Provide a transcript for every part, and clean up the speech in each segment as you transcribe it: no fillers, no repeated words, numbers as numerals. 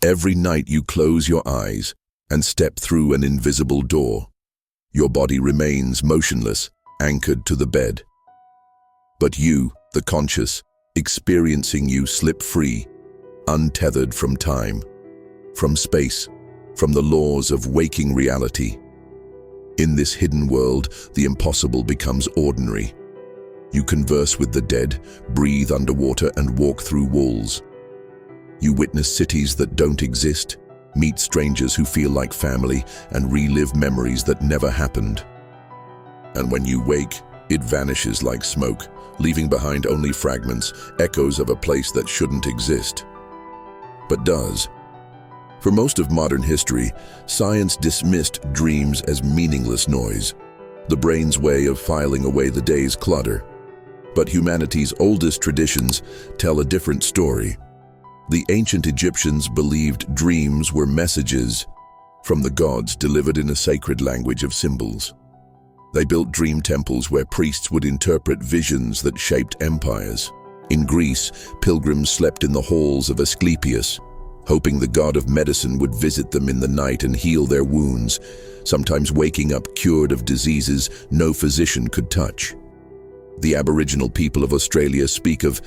Every night you close your eyes and step through an invisible door. Your body remains motionless, anchored to the bed. But you, the conscious, experiencing you slip free, untethered from time, from space, from the laws of waking reality. In this hidden world, the impossible becomes ordinary. You converse with the dead, breathe underwater, and walk through walls. You witness cities that don't exist, meet strangers who feel like family, and relive memories that never happened. And when you wake, it vanishes like smoke, leaving behind only fragments, echoes of a place that shouldn't exist, but does. For most of modern history, science dismissed dreams as meaningless noise, the brain's way of filing away the day's clutter. But humanity's oldest traditions tell a different story. The ancient Egyptians believed dreams were messages from the gods delivered in a sacred language of symbols. They built dream temples where priests would interpret visions that shaped empires. In Greece, pilgrims slept in the halls of Asclepius, hoping the god of medicine would visit them in the night and heal their wounds, sometimes waking up cured of diseases no physician could touch. The Aboriginal people of Australia speak of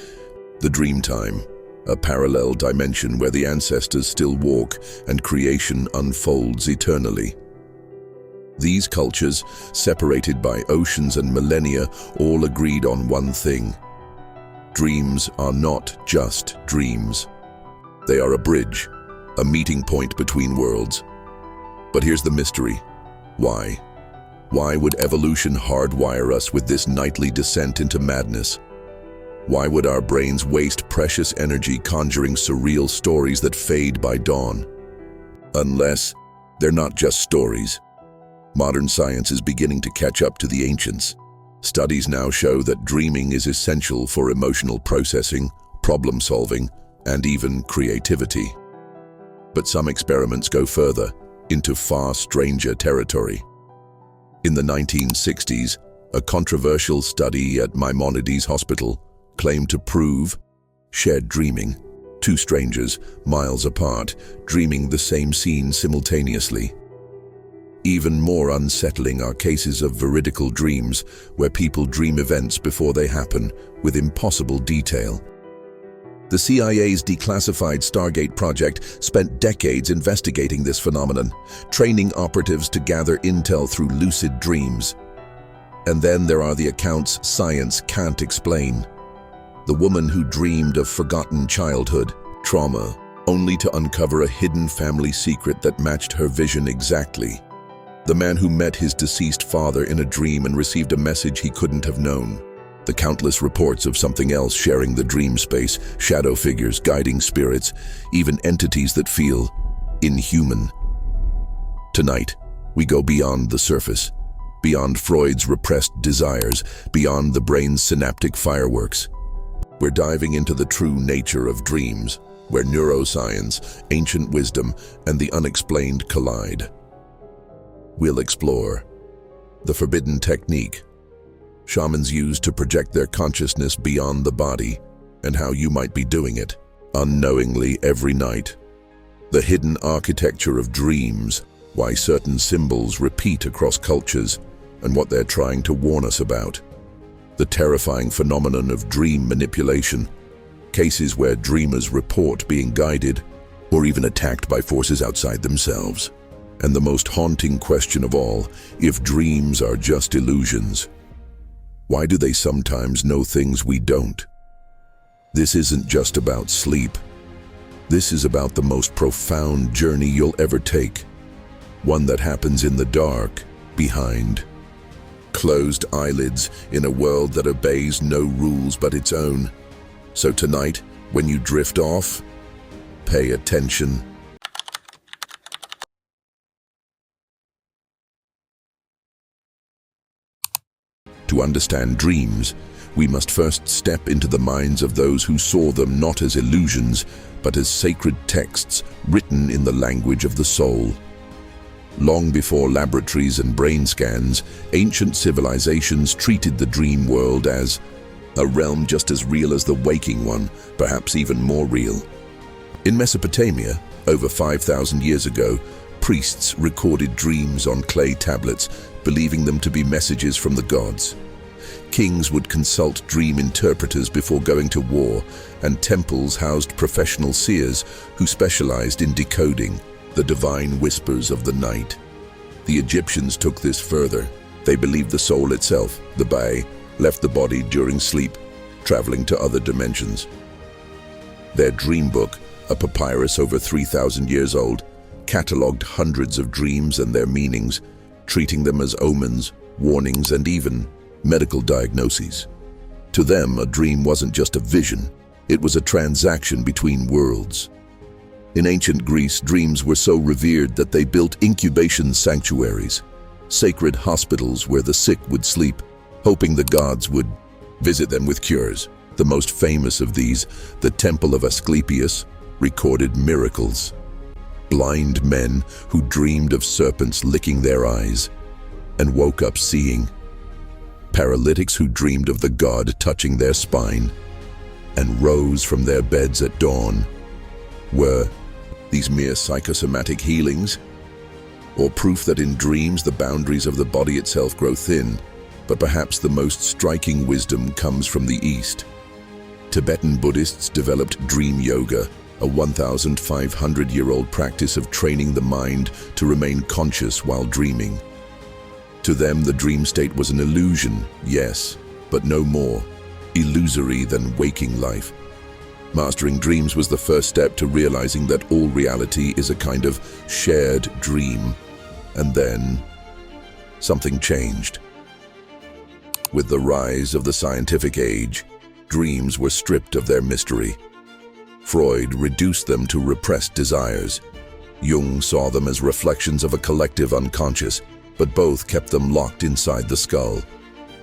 the dream time, a parallel dimension where the ancestors still walk and creation unfolds eternally. These cultures, separated by oceans and millennia, all agreed on one thing. Dreams are not just dreams. They are a bridge, a meeting point between worlds. But here's the mystery. Why? Why would evolution hardwire us with this nightly descent into madness? Why would our brains waste precious energy conjuring surreal stories that fade by dawn? Unless they're not just stories. Modern science is beginning to catch up to the ancients. Studies now show that dreaming is essential for emotional processing, problem solving, and even creativity. But some experiments go further, into far stranger territory. In the 1960s, a controversial study at Maimonides Hospital claimed to prove shared dreaming, two strangers, miles apart, dreaming the same scene simultaneously. Even more unsettling are cases of veridical dreams, where people dream events before they happen, with impossible detail. The CIA's declassified Stargate project spent decades investigating this phenomenon, training operatives to gather intel through lucid dreams. And then there are the accounts science can't explain. The woman who dreamed of forgotten childhood, trauma, only to uncover a hidden family secret that matched her vision exactly. The man who met his deceased father in a dream and received a message he couldn't have known. The countless reports of something else sharing the dream space, shadow figures, guiding spirits, even entities that feel inhuman. Tonight, we go beyond the surface, beyond Freud's repressed desires, beyond the brain's synaptic fireworks. We're diving into the true nature of dreams, where neuroscience, ancient wisdom, and the unexplained collide. We'll explore the forbidden technique shamans use to project their consciousness beyond the body, and how you might be doing it unknowingly every night. The hidden architecture of dreams, why certain symbols repeat across cultures, and what they're trying to warn us about. The terrifying phenomenon of dream manipulation, cases where dreamers report being guided or even attacked by forces outside themselves. And the most haunting question of all, if dreams are just illusions, why do they sometimes know things we don't? This isn't just about sleep. This is about the most profound journey you'll ever take. One that happens in the dark, behind closed eyelids, in a world that obeys no rules but its own. So tonight, when you drift off, pay attention. To understand dreams, we must first step into the minds of those who saw them not as illusions, but as sacred texts written in the language of the soul. Long before laboratories and brain scans, ancient civilizations treated the dream world as a realm just as real as the waking one, perhaps even more real. In Mesopotamia, Over 5,000 years ago, priests recorded dreams on clay tablets, believing them to be messages from the gods. Kings would consult dream interpreters before going to war, and temples housed professional seers who specialized in decoding the divine whispers of the night. The Egyptians took this further. They believed the soul itself, the Bay, left the body during sleep, traveling to other dimensions. Their dream book, a papyrus over 3,000 years old, catalogued hundreds of dreams and their meanings, treating them as omens, warnings, and even medical diagnoses. To them, a dream wasn't just a vision, it was a transaction between worlds. In ancient Greece, dreams were so revered that they built incubation sanctuaries, sacred hospitals where the sick would sleep, hoping the gods would visit them with cures. The most famous of these, the Temple of Asclepius, recorded miracles. Blind men who dreamed of serpents licking their eyes and woke up seeing. Paralytics who dreamed of the god touching their spine and rose from their beds at dawn. Were these mere psychosomatic healings, or proof that in dreams the boundaries of the body itself grow thin? But perhaps the most striking wisdom comes from the East. Tibetan Buddhists developed dream yoga, a 1,500-year-old practice of training the mind to remain conscious while dreaming. To them, the dream state was an illusion, yes, but no more illusory than waking life. Mastering dreams was the first step to realizing that all reality is a kind of shared dream. And then, something changed. With the rise of the scientific age, dreams were stripped of their mystery. Freud reduced them to repressed desires. Jung saw them as reflections of a collective unconscious, but both kept them locked inside the skull.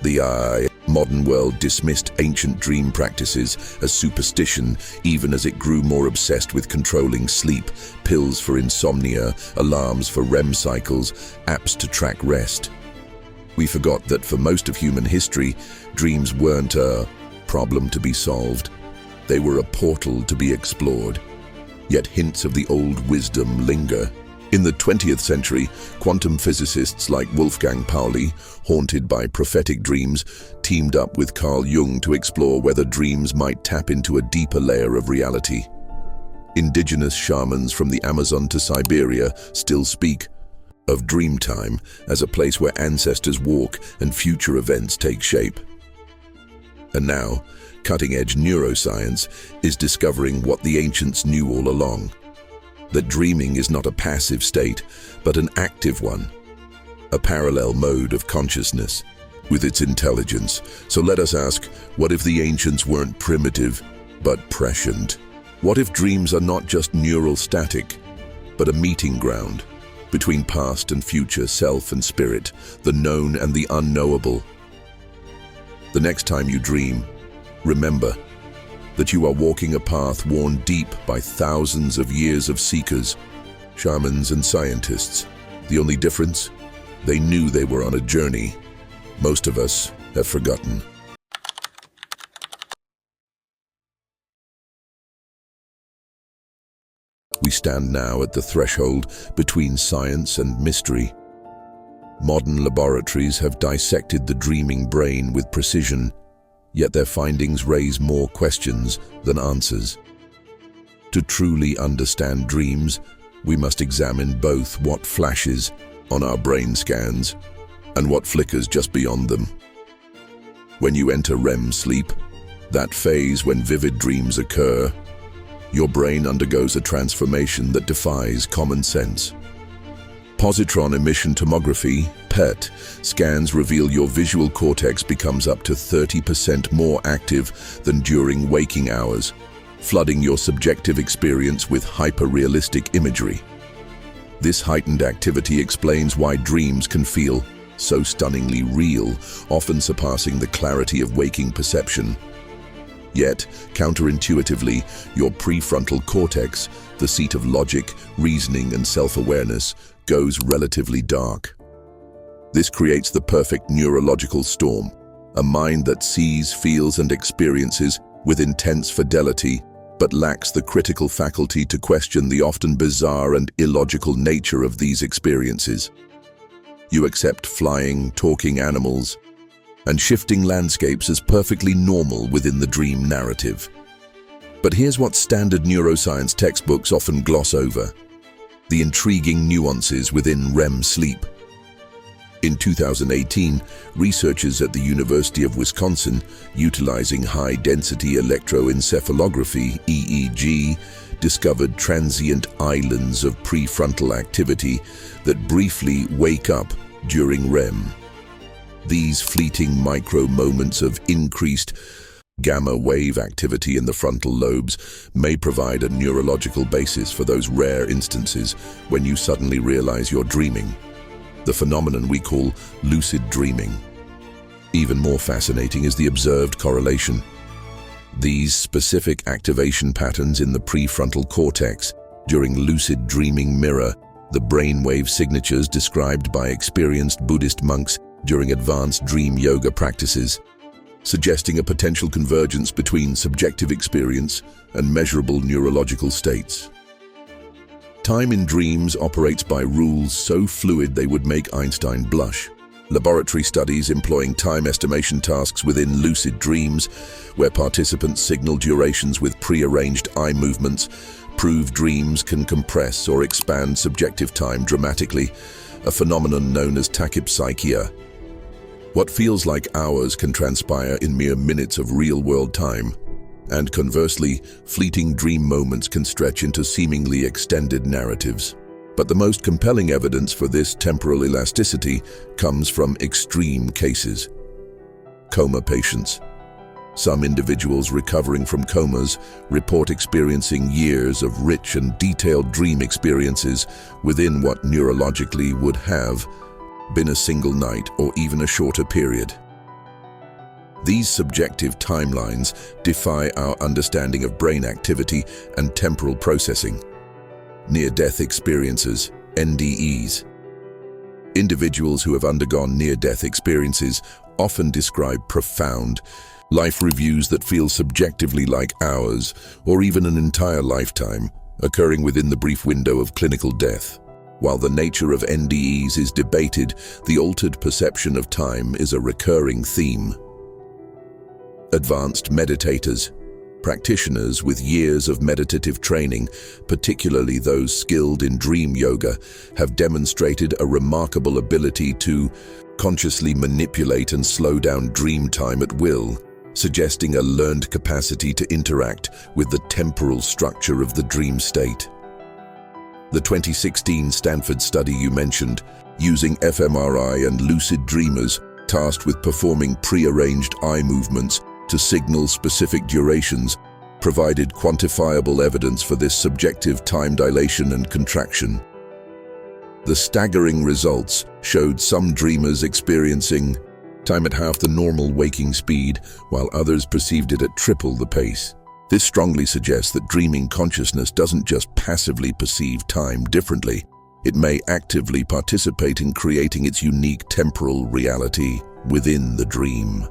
The modern world dismissed ancient dream practices as superstition, even as it grew more obsessed with controlling sleep, pills for insomnia, alarms for REM cycles, apps to track rest. We forgot that for most of human history, dreams weren't a problem to be solved. They were a portal to be explored. Yet hints of the old wisdom linger. In the 20th century, quantum physicists like Wolfgang Pauli, haunted by prophetic dreams, teamed up with Carl Jung to explore whether dreams might tap into a deeper layer of reality. Indigenous shamans from the Amazon to Siberia still speak of dream time as a place where ancestors walk and future events take shape. And now, cutting-edge neuroscience is discovering what the ancients knew all along. That dreaming is not a passive state, but an active one, a parallel mode of consciousness with its intelligence. So let us ask, what if the ancients weren't primitive, but prescient? What if dreams are not just neural static, but a meeting ground between past and future, self and spirit, the known and the unknowable? The next time you dream, remember that you are walking a path worn deep by thousands of years of seekers, shamans and scientists. The only difference? They knew they were on a journey. Most of us have forgotten. We stand now at the threshold between science and mystery. Modern laboratories have dissected the dreaming brain with precision, yet their findings raise more questions than answers. To truly understand dreams, we must examine both what flashes on our brain scans and what flickers just beyond them. When you enter REM sleep, that phase when vivid dreams occur, your brain undergoes a transformation that defies common sense. Positron emission tomography, PET, scans reveal your visual cortex becomes up to 30% more active than during waking hours, flooding your subjective experience with hyper-realistic imagery. This heightened activity explains why dreams can feel so stunningly real, often surpassing the clarity of waking perception. Yet, counterintuitively, your prefrontal cortex, the seat of logic, reasoning, and self-awareness, goes relatively dark. This creates the perfect neurological storm, a mind that sees, feels, and experiences with intense fidelity, but lacks the critical faculty to question the often bizarre and illogical nature of these experiences. You accept flying, talking animals, and shifting landscapes as perfectly normal within the dream narrative. But here's what standard neuroscience textbooks often gloss over: the intriguing nuances within REM sleep. In 2018, researchers at the University of Wisconsin, utilizing high-density electroencephalography, EEG, discovered transient islands of prefrontal activity that briefly wake up during REM. These fleeting micro-moments of increased gamma-wave activity in the frontal lobes may provide a neurological basis for those rare instances when you suddenly realize you're dreaming, the phenomenon we call lucid dreaming. Even more fascinating is the observed correlation. These specific activation patterns in the prefrontal cortex during lucid dreaming mirror the brainwave signatures described by experienced Buddhist monks during advanced dream yoga practices, suggesting a potential convergence between subjective experience and measurable neurological states. Time in dreams operates by rules so fluid they would make Einstein blush. Laboratory studies employing time estimation tasks within lucid dreams, where participants signal durations with prearranged eye movements, prove dreams can compress or expand subjective time dramatically, a phenomenon known as tachypsychia. What feels like hours can transpire in mere minutes of real-world time, and conversely, fleeting dream moments can stretch into seemingly extended narratives. But the most compelling evidence for this temporal elasticity comes from extreme cases. Coma patients. Some individuals recovering from comas report experiencing years of rich and detailed dream experiences within what neurologically would have been a single night or even a shorter period. These subjective timelines defy our understanding of brain activity and temporal processing. Near-death experiences, NDEs. Individuals who have undergone near-death experiences often describe profound life reviews that feel subjectively like hours or even an entire lifetime, occurring within the brief window of clinical death. While the nature of NDEs is debated, the altered perception of time is a recurring theme. Advanced meditators. Practitioners with years of meditative training, particularly those skilled in dream yoga, have demonstrated a remarkable ability to consciously manipulate and slow down dream time at will, suggesting a learned capacity to interact with the temporal structure of the dream state. The 2016 Stanford study you mentioned, using fMRI and lucid dreamers tasked with performing prearranged eye movements to signal specific durations, provided quantifiable evidence for this subjective time dilation and contraction. The staggering results showed some dreamers experiencing time at half the normal waking speed, while others perceived it at triple the pace. This strongly suggests that dreaming consciousness doesn't just passively perceive time differently, it may actively participate in creating its unique temporal reality within the dream.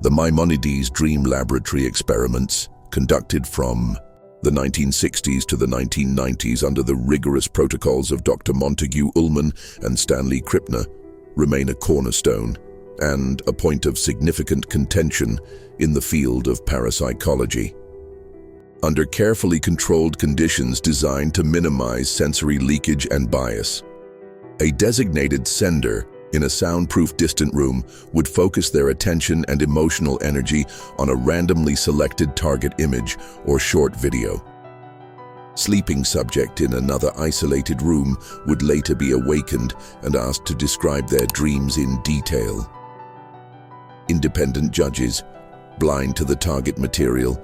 The Maimonides Dream Laboratory experiments, conducted from the 1960s to the 1990s under the rigorous protocols of Dr. Montague Ullman and Stanley Krippner, remain a cornerstone and a point of significant contention in the field of parapsychology. Under carefully controlled conditions designed to minimize sensory leakage and bias, a designated sender in a soundproof distant room would focus their attention and emotional energy on a randomly selected target image or short video. Sleeping subject in another isolated room would later be awakened and asked to describe their dreams in detail. Independent judges, blind to the target material,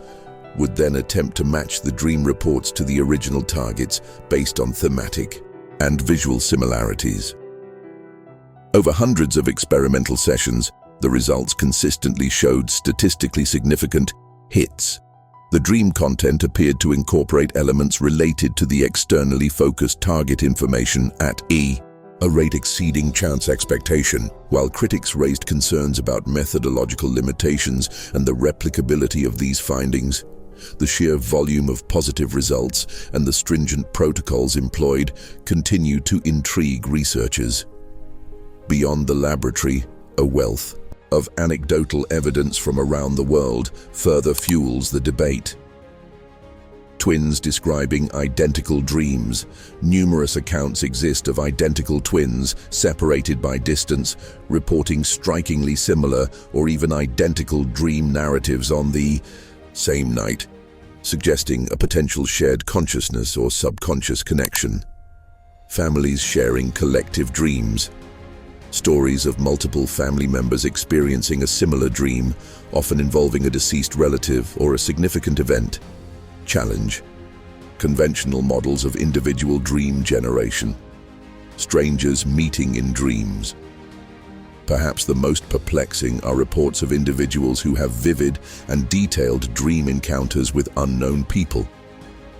would then attempt to match the dream reports to the original targets based on thematic and visual similarities. Over hundreds of experimental sessions, the results consistently showed statistically significant hits. The dream content appeared to incorporate elements related to the externally focused target information at a rate exceeding chance expectation, while critics raised concerns about methodological limitations and the replicability of these findings. The sheer volume of positive results and the stringent protocols employed continue to intrigue researchers. Beyond the laboratory, a wealth of anecdotal evidence from around the world further fuels the debate. Twins describing identical dreams. Numerous accounts exist of identical twins separated by distance, reporting strikingly similar or even identical dream narratives on the same night, suggesting a potential shared consciousness or subconscious connection. Families sharing collective dreams. Stories of multiple family members experiencing a similar dream, often involving a deceased relative or a significant event. Challenge. Conventional models of individual dream generation. Strangers meeting in dreams. Perhaps the most perplexing are reports of individuals who have vivid and detailed dream encounters with unknown people,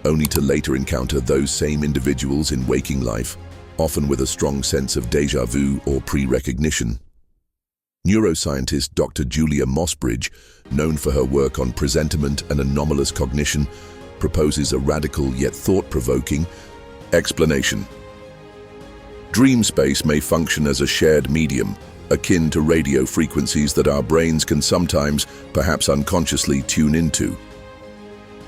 only to later encounter those same individuals in waking life, often with a strong sense of déjà vu or pre-recognition. Neuroscientist Dr. Julia Mossbridge, known for her work on presentiment and anomalous cognition, proposes a radical yet thought-provoking explanation. Dream space may function as a shared medium, akin to radio frequencies that our brains can sometimes, perhaps unconsciously, tune into.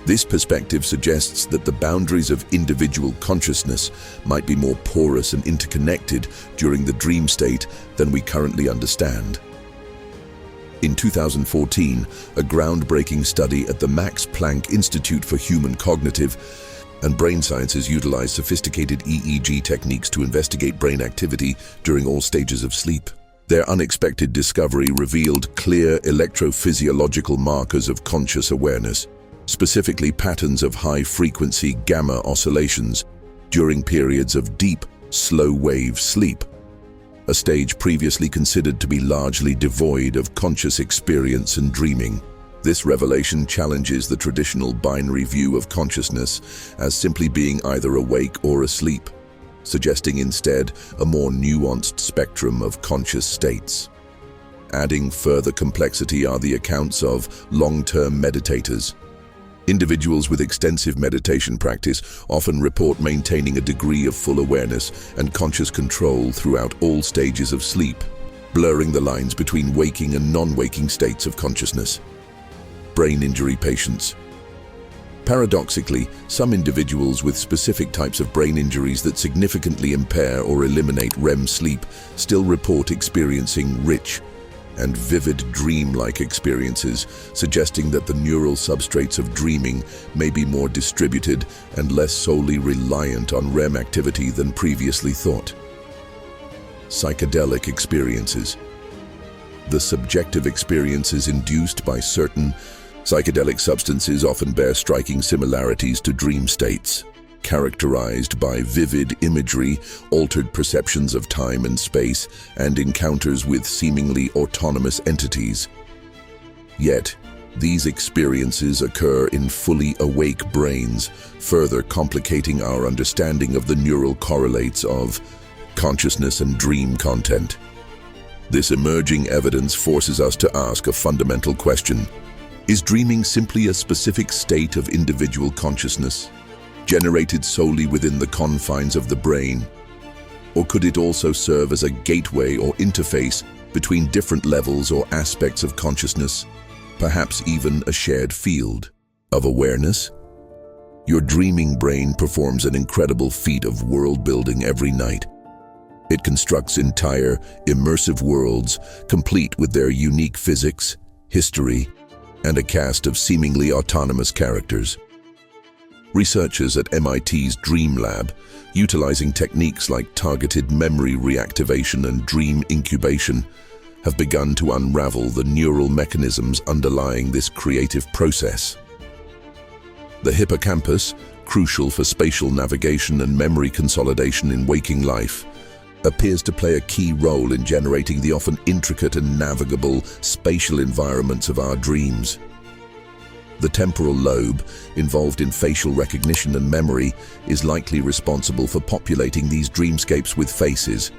This perspective suggests that the boundaries of individual consciousness might be more porous and interconnected during the dream state than we currently understand. In 2014, a groundbreaking study at the Max Planck Institute for Human Cognitive and Brain Sciences utilized sophisticated EEG techniques to investigate brain activity during all stages of sleep. Their unexpected discovery revealed clear electrophysiological markers of conscious awareness, specifically patterns of high-frequency gamma oscillations during periods of deep, slow-wave sleep, a stage previously considered to be largely devoid of conscious experience and dreaming. This revelation challenges the traditional binary view of consciousness as simply being either awake or asleep, suggesting instead a more nuanced spectrum of conscious states. Adding further complexity are the accounts of long-term meditators. Individuals with extensive meditation practice often report maintaining a degree of full awareness and conscious control throughout all stages of sleep, blurring the lines between waking and non-waking states of consciousness. Brain injury patients. Paradoxically, some individuals with specific types of brain injuries that significantly impair or eliminate REM sleep still report experiencing rich and vivid dreamlike experiences, suggesting that the neural substrates of dreaming may be more distributed and less solely reliant on REM activity than previously thought. Psychedelic experiences. The subjective experiences induced by certain psychedelic substances often bear striking similarities to dream states, characterized by vivid imagery, altered perceptions of time and space, and encounters with seemingly autonomous entities. Yet, these experiences occur in fully awake brains, further complicating our understanding of the neural correlates of consciousness and dream content. This emerging evidence forces us to ask a fundamental question. Is dreaming simply a specific state of individual consciousness, generated solely within the confines of the brain? Or could it also serve as a gateway or interface between different levels or aspects of consciousness, perhaps even a shared field of awareness? Your dreaming brain performs an incredible feat of world-building every night. It constructs entire, immersive worlds, complete with their unique physics, history, and a cast of seemingly autonomous characters. Researchers at MIT's Dream Lab, utilizing techniques like targeted memory reactivation and dream incubation, have begun to unravel the neural mechanisms underlying this creative process. The hippocampus, crucial for spatial navigation and memory consolidation in waking life, appears to play a key role in generating the often intricate and navigable spatial environments of our dreams. The temporal lobe, involved in facial recognition and memory, is likely responsible for populating these dreamscapes with faces.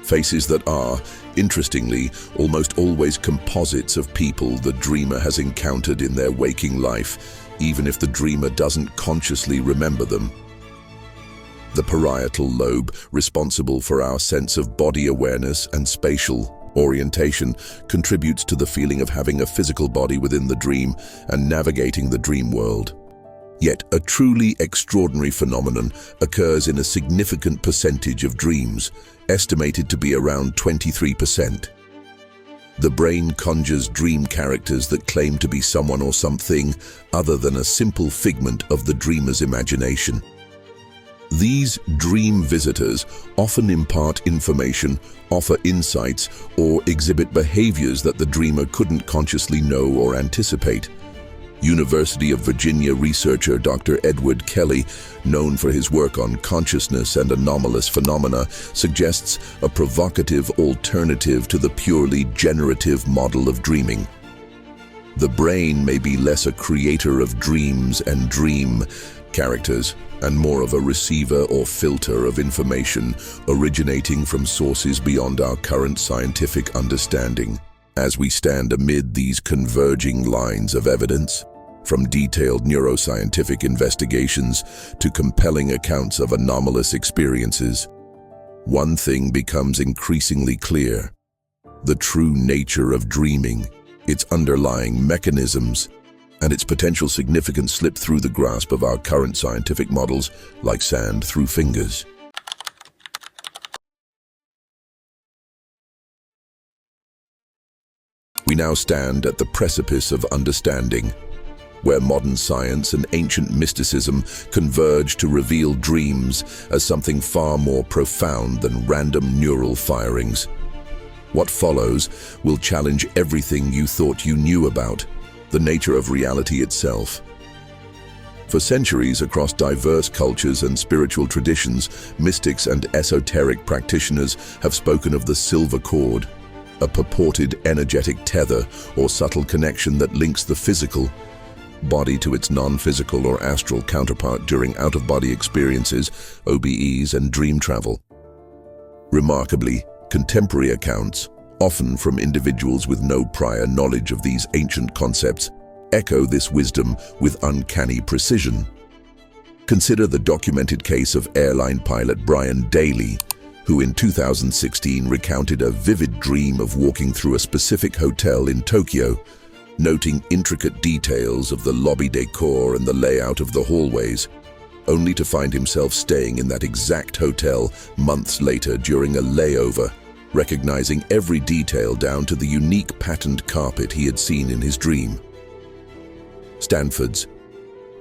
Faces that are, interestingly, almost always composites of people the dreamer has encountered in their waking life, even if the dreamer doesn't consciously remember them. The parietal lobe, responsible for our sense of body awareness and spatial orientation, contributes to the feeling of having a physical body within the dream and navigating the dream world. Yet, a truly extraordinary phenomenon occurs in a significant percentage of dreams, estimated to be around 23%. The brain conjures dream characters that claim to be someone or something other than a simple figment of the dreamer's imagination. These dream visitors often impart information, offer insights, or exhibit behaviors that the dreamer couldn't consciously know or anticipate. University of Virginia researcher Dr. Edward Kelly, known for his work on consciousness and anomalous phenomena, suggests a provocative alternative to the purely generative model of dreaming. The brain may be less a creator of dreams and dream characters, and more of a receiver or filter of information originating from sources beyond our current scientific understanding. As we stand amid these converging lines of evidence, from detailed neuroscientific investigations to compelling accounts of anomalous experiences, one thing becomes increasingly clear: the true nature of dreaming, its underlying mechanisms, and its potential significance slip through the grasp of our current scientific models like sand through fingers. We now stand at the precipice of understanding, where modern science and ancient mysticism converge to reveal dreams as something far more profound than random neural firings. What follows will challenge everything you thought you knew about the nature of reality itself. For centuries, across diverse cultures and spiritual traditions, mystics and esoteric practitioners have spoken of the silver cord, a purported energetic tether or subtle connection that links the physical body to its non-physical or astral counterpart during out-of-body experiences, OBEs, and dream travel. Remarkably, contemporary accounts, often from individuals with no prior knowledge of these ancient concepts, echo this wisdom with uncanny precision. Consider the documented case of airline pilot Brian Daly, who in 2016 recounted a vivid dream of walking through a specific hotel in Tokyo, noting intricate details of the lobby decor and the layout of the hallways, only to find himself staying in that exact hotel months later during a layover, recognizing every detail down to the unique patterned carpet he had seen in his dream. Stanford's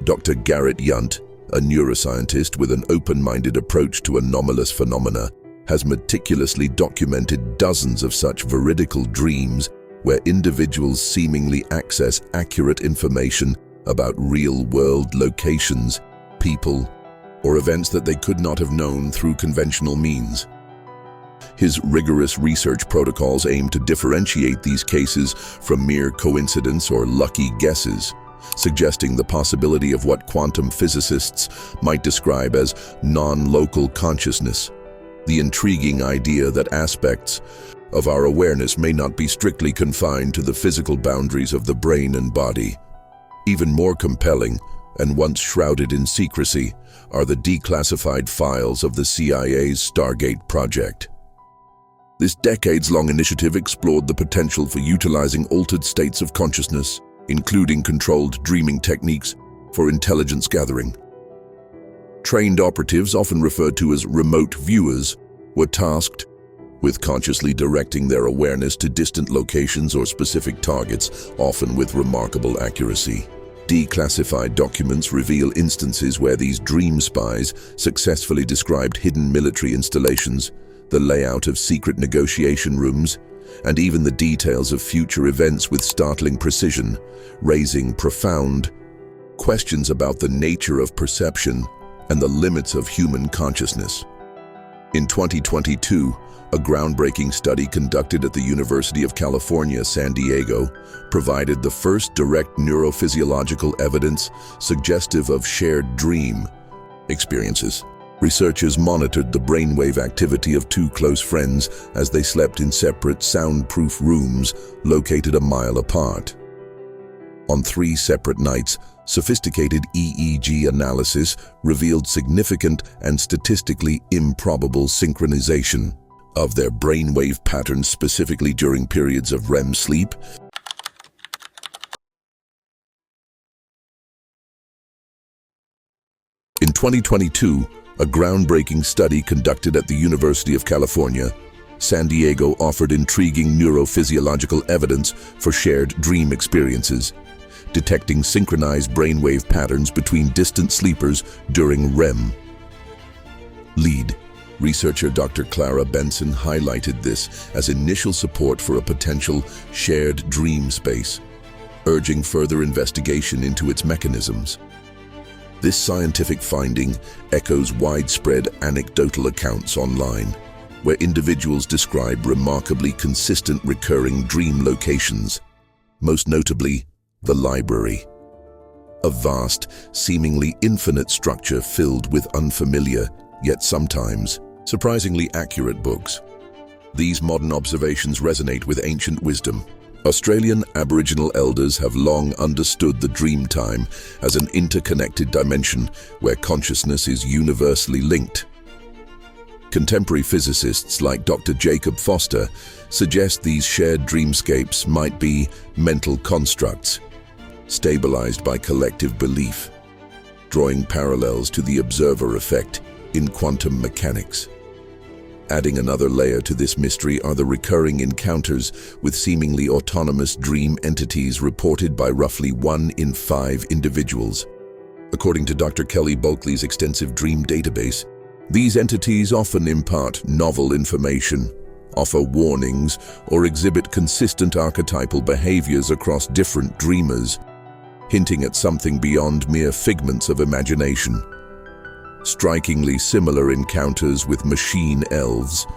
Dr. Garrett Yunt, a neuroscientist with an open-minded approach to anomalous phenomena, has meticulously documented dozens of such veridical dreams where individuals seemingly access accurate information about real-world locations, people, or events that they could not have known through conventional means. His rigorous research protocols aim to differentiate these cases from mere coincidence or lucky guesses, suggesting the possibility of what quantum physicists might describe as non-local consciousness, the intriguing idea that aspects of our awareness may not be strictly confined to the physical boundaries of the brain and body. Even more compelling, and once shrouded in secrecy, are the declassified files of the CIA's Stargate project. This decades-long initiative explored the potential for utilizing altered states of consciousness, including controlled dreaming techniques, for intelligence gathering. Trained operatives, often referred to as remote viewers, were tasked with consciously directing their awareness to distant locations or specific targets, often with remarkable accuracy. Declassified documents reveal instances where these dream spies successfully described hidden military installations, the layout of secret negotiation rooms, and even the details of future events with startling precision, raising profound questions about the nature of perception and the limits of human consciousness. In 2022, a groundbreaking study conducted at the University of California, San Diego, provided the first direct neurophysiological evidence suggestive of shared dream experiences. Researchers monitored the brainwave activity of two close friends as they slept in separate soundproof rooms located a mile apart. On 3 separate nights, Sophisticated EEG analysis revealed significant and statistically improbable synchronization of their brainwave patterns, specifically during periods of REM sleep. In 2022, a groundbreaking study conducted at the University of California, San Diego offered intriguing neurophysiological evidence for shared dream experiences, detecting synchronized brainwave patterns between distant sleepers during REM. Lead researcher Dr. Clara Benson highlighted this as initial support for a potential shared dream space, urging further investigation into its mechanisms. This scientific finding echoes widespread anecdotal accounts online, where individuals describe remarkably consistent recurring dream locations, most notably the library. A vast, seemingly infinite structure filled with unfamiliar, yet sometimes surprisingly accurate books. These modern observations resonate with ancient wisdom. Australian Aboriginal elders have long understood the dream time as an interconnected dimension where consciousness is universally linked. Contemporary physicists like Dr. Jacob Foster suggest these shared dreamscapes might be mental constructs, stabilized by collective belief, drawing parallels to the observer effect in quantum mechanics. Adding another layer to this mystery are the recurring encounters with seemingly autonomous dream entities reported by roughly 1 in 5 individuals. According to Dr. Kelly Bulkley's extensive dream database, these entities often impart novel information, offer warnings, or exhibit consistent archetypal behaviors across different dreamers, hinting at something beyond mere figments of imagination. Strikingly similar encounters with machine elves,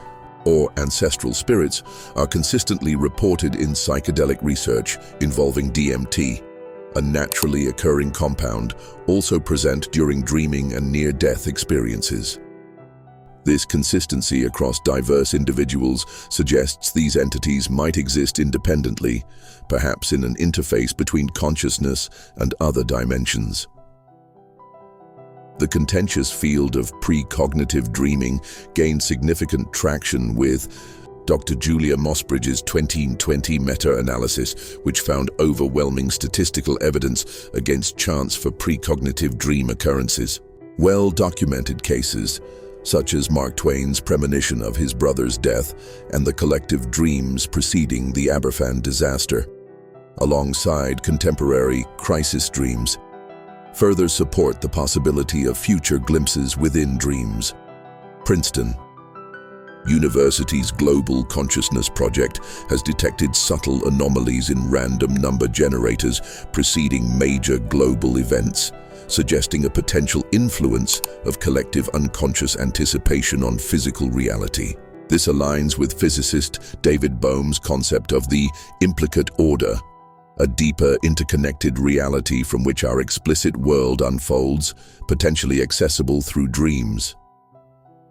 or ancestral spirits, are consistently reported in psychedelic research involving DMT, a naturally occurring compound also present during dreaming and near-death experiences. This consistency across diverse individuals suggests these entities might exist independently, perhaps in an interface between consciousness and other dimensions. The contentious field of precognitive dreaming gained significant traction with Dr. Julia Mossbridge's 2020 meta-analysis, which found overwhelming statistical evidence against chance for precognitive dream occurrences. Well-documented cases, such as Mark Twain's premonition of his brother's death and the collective dreams preceding the Aberfan disaster, alongside contemporary crisis dreams, further support the possibility of future glimpses within dreams. Princeton University's Global Consciousness Project has detected subtle anomalies in random number generators preceding major global events, suggesting a potential influence of collective unconscious anticipation on physical reality. This aligns with physicist David Bohm's concept of the implicate order, a deeper interconnected reality from which our explicit world unfolds, potentially accessible through dreams.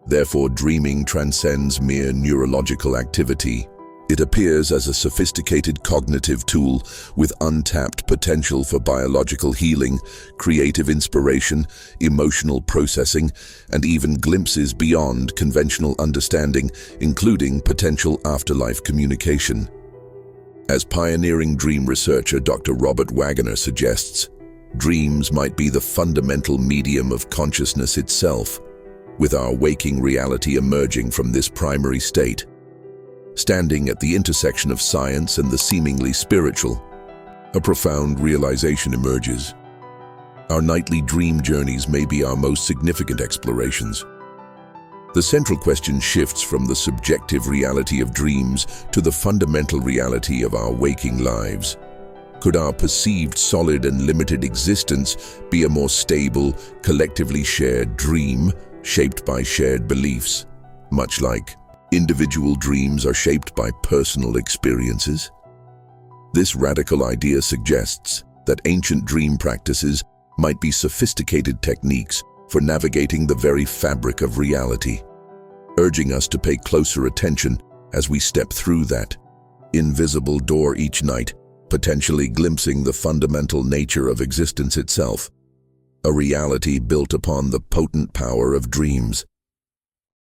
Therefore, dreaming transcends mere neurological activity. It appears as a sophisticated cognitive tool with untapped potential for biological healing, creative inspiration, emotional processing, and even glimpses beyond conventional understanding, including potential afterlife communication. As pioneering dream researcher Dr. Robert Waggoner suggests, dreams might be the fundamental medium of consciousness itself, with our waking reality emerging from this primary state. Standing at the intersection of science and the seemingly spiritual, a profound realization emerges. Our nightly dream journeys may be our most significant explorations. The central question shifts from the subjective reality of dreams to the fundamental reality of our waking lives. Could our perceived solid and limited existence be a more stable, collectively shared dream, shaped by shared beliefs, much like individual dreams are shaped by personal experiences? This radical idea suggests that ancient dream practices might be sophisticated techniques for navigating the very fabric of reality, urging us to pay closer attention as we step through that invisible door each night, potentially glimpsing the fundamental nature of existence itself, a reality built upon the potent power of dreams.